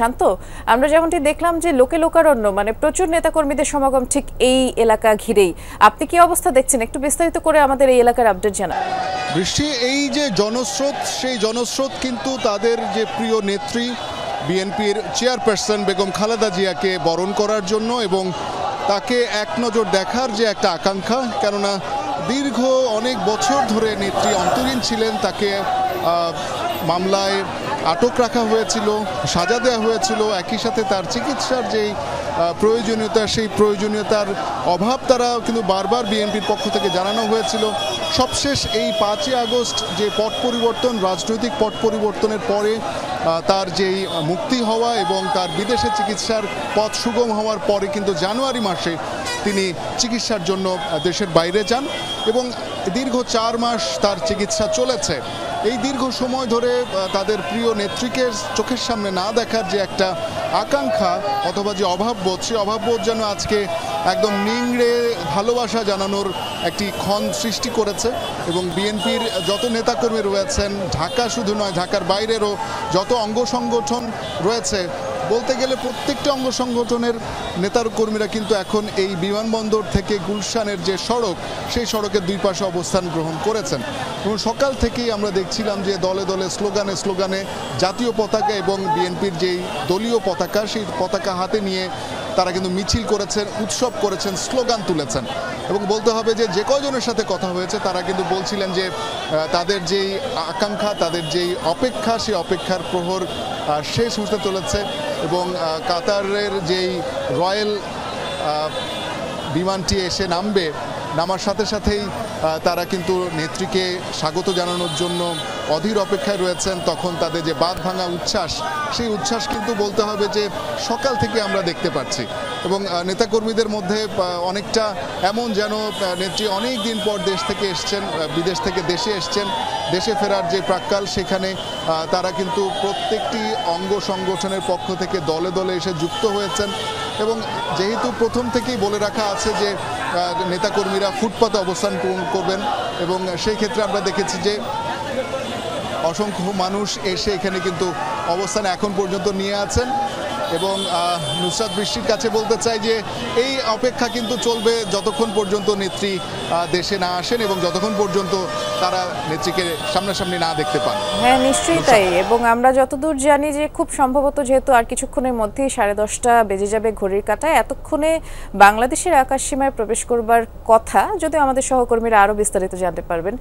শান্ত, আমরা যেমনটি দেখলাম যে লোকে লোকারণ্য মানে প্রচুর নেতাকর্মীদের সমাগম ঠিক এই এলাকা ঘিরেই, আপনি কি অবস্থা দেখছেন? একটু বিস্তারিত করে আমাদের এই এলাকার আপডেট জানান। বৃষ্টি, এই যে জনস্রোত, সেই জনস্রোত কিন্তু তাদের যে প্রিয় নেত্রী বিএনপির চেয়ারপারসন বেগম খালেদা জিয়াকে বরণ করার জন্য এবং তাকে এক নজর দেখার যে একটা আকাঙ্ক্ষা, কেননা দীর্ঘ অনেক বছর ধরে নেত্রী অন্তরীণ ছিলেন, তাকে মামলায় আটক রাখা হয়েছিল, সাজা দেওয়া হয়েছিল, একই সাথে তার চিকিৎসার যেই প্রয়োজনীয়তা, সেই প্রয়োজনীয়তার অভাব তারা কিন্তু বারবার বিএনপির পক্ষ থেকে জানানো হয়েছিল। সবশেষ এই 5ই আগস্ট যে পট পরিবর্তন, রাজনৈতিক পট পরিবর্তনের পরে তার যেই মুক্তি হওয়া এবং তার বিদেশে চিকিৎসার পথ সুগম হওয়ার পরে কিন্তু জানুয়ারি মাসে তিনি চিকিৎসার জন্য দেশের বাইরে যান এবং দীর্ঘ 4 মাস তার চিকিৎসা চলেছে। এই দীর্ঘ সময় ধরে তাদের প্রিয় নেত্রীকে চোখের সামনে না দেখার যে একটা আকাঙ্ক্ষা অথবা যে অভাববোধ, সেই অভাববোধ যেন আজকে একদম নিংড়ে ভালোবাসা জানানোর একটি ক্ষণ সৃষ্টি করেছে এবং বিএনপির যত নেতাকর্মী রয়েছেন, ঢাকা শুধু নয়, ঢাকার বাইরেরও যত অঙ্গ সংগঠন রয়েছে, বলতে গেলে প্রত্যেকটা অঙ্গ সংগঠনের নেতার কর্মীরা কিন্তু এখন এই বিমানবন্দর থেকে গুলশানের যে সড়ক, সেই সড়কের দুই পাশে অবস্থান গ্রহণ করেছেন এবং সকাল থেকেই আমরা দেখছিলাম যে দলে দলে স্লোগানে স্লোগানে জাতীয় পতাকা এবং বিএনপির যেই দলীয় পতাকা, সেই পতাকা হাতে নিয়ে তারা কিন্তু মিছিল করেছেন, উৎসব করেছেন, স্লোগান তুলেছেন এবং বলতে হবে যে যে কয়জনের সাথে কথা হয়েছে তারা কিন্তু বলছিলেন যে তাদের যেই আকাঙ্ক্ষা, তাদের যেই অপেক্ষা, সেই অপেক্ষার প্রহর শেষ হতে চলেছে এবং কাতারের যেই রয়্যাল বিমানটি এসে নামার সাথে সাথেই তারা কিন্তু নেত্রীকে স্বাগত জানানোর জন্য অধীর অপেক্ষায় রয়েছেন। তখন তাদের যে বাঁধ ভাঙা উচ্ছ্বাস, সেই উচ্ছ্বাস কিন্তু বলতে হবে যে সকাল থেকে আমরা দেখতে পাচ্ছি এবং নেতাকর্মীদের মধ্যে অনেকটা এমন যেন নেত্রী অনেক দিন পর দেশ থেকে এসছেন, বিদেশ থেকে দেশে এসছেন, দেশে ফেরার যে প্রাক্কাল, সেখানে তারা কিন্তু প্রত্যেকটি অঙ্গ সংগঠনের পক্ষ থেকে দলে দলে এসে যুক্ত হয়েছেন এবং যেহেতু প্রথম থেকেই বলে রাখা আছে যে নেতাকর্মীরা ফুটপাতে অবস্থান করবেন এবং সেই ক্ষেত্রে আমরা দেখেছি যে অসংখ্য মানুষ এসে এখানে কিন্তু অবস্থান এখন পর্যন্ত নিয়ে আছেন এবং নুসরাত বৃষ্টির কাছে বলতে চাই যে এই অপেক্ষা কিন্তু চলবে যতক্ষণ পর্যন্ত নেত্রী দেশে না আসেন এবং যতক্ষণ পর্যন্ত তারা নেত্রীকে সামনাসামনি না দেখতে পান। হ্যাঁ, নিশ্চয়ই তাই। এবং আমরা যতদূর জানি যে খুব সম্ভবত যেহেতু আর কিছুক্ষণের মধ্যেই 10:30 বেজে যাবে ঘড়ির কাঁটায়, এতক্ষণে বাংলাদেশের আকাশসীমায় প্রবেশ করবার কথা, যদি আমাদের সহকর্মীরা আরও বিস্তারিত জানতে পারবেন।